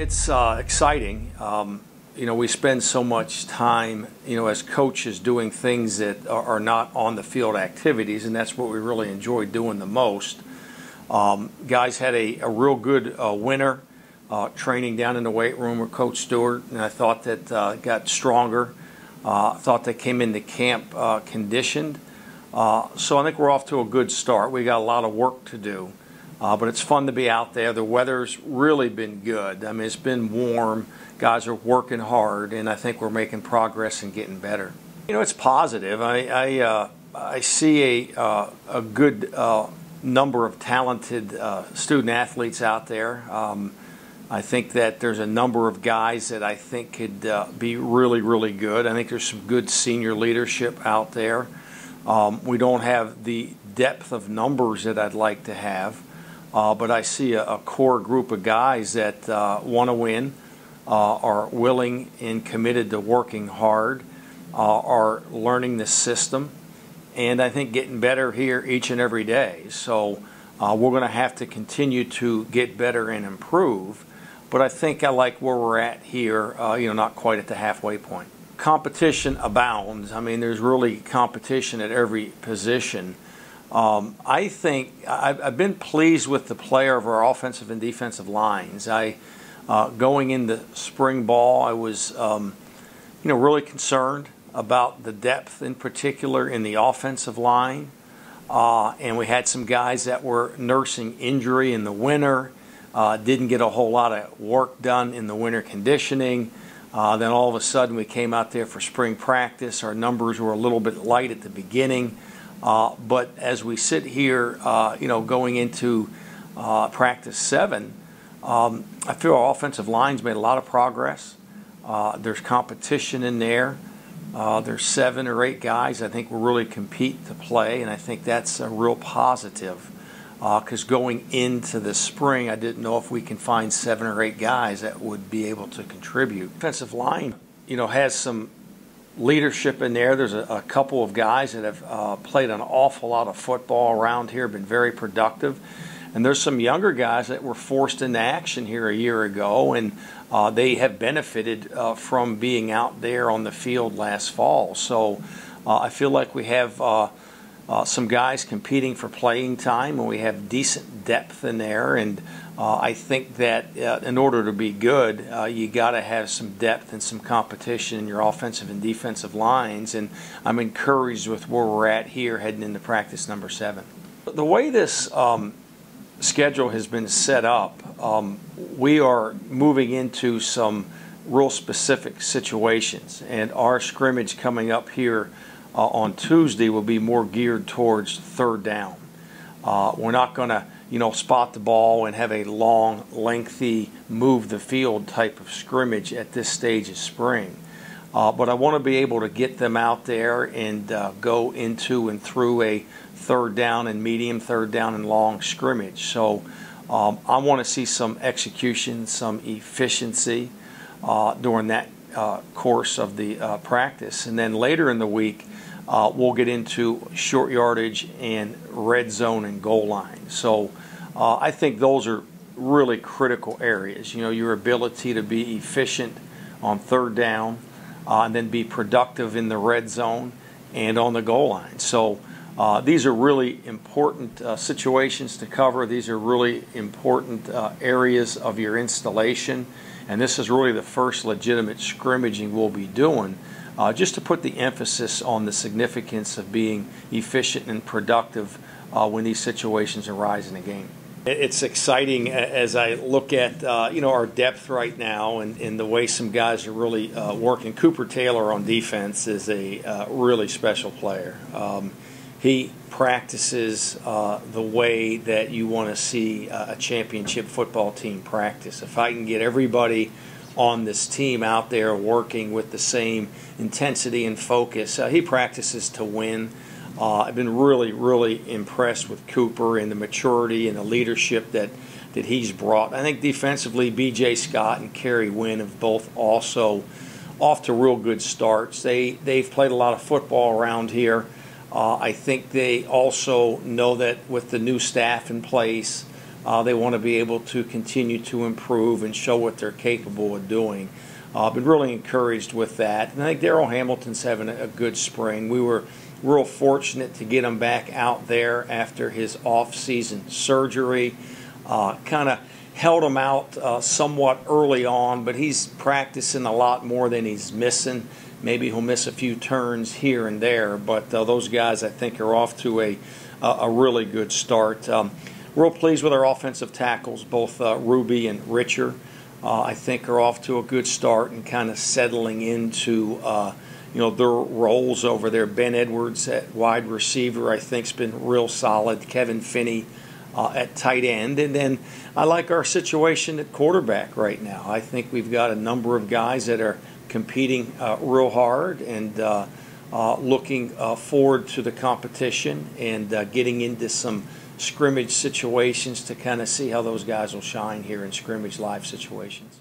It's exciting. We spend so much time, as coaches doing things that are not on the field activities, and that's what we really enjoy doing the most. Guys had a real good winter training down in the weight room with Coach Stewart, and I thought that got stronger. I thought they came into camp conditioned. So I think we're off to a good start. We got a lot of work to do. But it's fun to be out there. The weather's really been good. I mean, it's been warm. Guys are working hard, and I think we're making progress and getting better. It's positive. I see a good number of talented student athletes out there. I think that there's a number of guys that I think could be really, really good. I think there's some good senior leadership out there. We don't have the depth of numbers that I'd like to have. But I see a core group of guys that want to win, are willing and committed to working hard, are learning the system, and I think getting better here each and every day. So we're going to have to continue to get better and improve. But I think I like where we're at here, not quite at the halfway point. Competition abounds. I mean, there's really competition at every position. I think I've been pleased with the player of our offensive and defensive lines. Going into spring ball, I was, really concerned about the depth, in particular in the offensive line. And we had some guys that were nursing injury in the winter, didn't get a whole lot of work done in the winter conditioning. Then all of a sudden we came out there for spring practice. Our numbers were a little bit light at the beginning. But as we sit here, going into practice 7, I feel our offensive line's made a lot of progress. There's competition in there. There's 7 or 8 guys I think will really compete to play, and I think that's a real positive. Because going into the spring, I didn't know if we can find 7 or 8 guys that would be able to contribute. Offensive line, has some leadership in there. There's a couple of guys that have played an awful lot of football around here, been very productive. And there's some younger guys that were forced into action here a year ago, and they have benefited from being out there on the field last fall. So I feel like we have some guys competing for playing time, and we have decent depth in there. And I think that in order to be good, you got to have some depth and some competition in your offensive and defensive lines. And I'm encouraged with where we're at here heading into practice number 7. The way this schedule has been set up, we are moving into some real specific situations. And our scrimmage coming up here on Tuesday will be more geared towards third down. We're not going to spot the ball and have a long, lengthy, move the field type of scrimmage at this stage of spring. But I want to be able to get them out there and go into and through a third down and medium, third down and long scrimmage. So I want to see some execution, some efficiency during that course of the practice. And then later in the week, we'll get into short yardage and red zone and goal line. So I think those are really critical areas. Your ability to be efficient on third down and then be productive in the red zone and on the goal line. So these are really important situations to cover. These are really important areas of your installation. And this is really the first legitimate scrimmaging we'll be doing. Just to put the emphasis on the significance of being efficient and productive when these situations arise in a game. It's exciting as I look at our depth right now and the way some guys are really working. Cooper Taylor on defense is a really special player. He practices the way that you want to see a championship football team practice. If I can get everybody on this team out there working with the same intensity and focus, he practices to win. I've been really, really impressed with Cooper and the maturity and the leadership that he's brought. I think defensively, B.J. Scott and Kerry Wynn have both also off to real good starts. They've played a lot of football around here. I think they also know that with the new staff in place, They want to be able to continue to improve and show what they're capable of doing. Been really encouraged with that. And I think Daryl Hamilton's having a good spring. We were real fortunate to get him back out there after his off-season surgery. Kind of held him out somewhat early on, but he's practicing a lot more than he's missing. Maybe he'll miss a few turns here and there, but those guys I think are off to a really good start. Real pleased with our offensive tackles, both Ruby and Richer. I think are off to a good start and kind of settling into their roles over there. Ben Edwards at wide receiver I think's been real solid. Kevin Finney at tight end, and then I like our situation at quarterback right now. I think we've got a number of guys that are competing real hard and looking forward to the competition and getting into some scrimmage situations to kind of see how those guys will shine here in scrimmage live situations.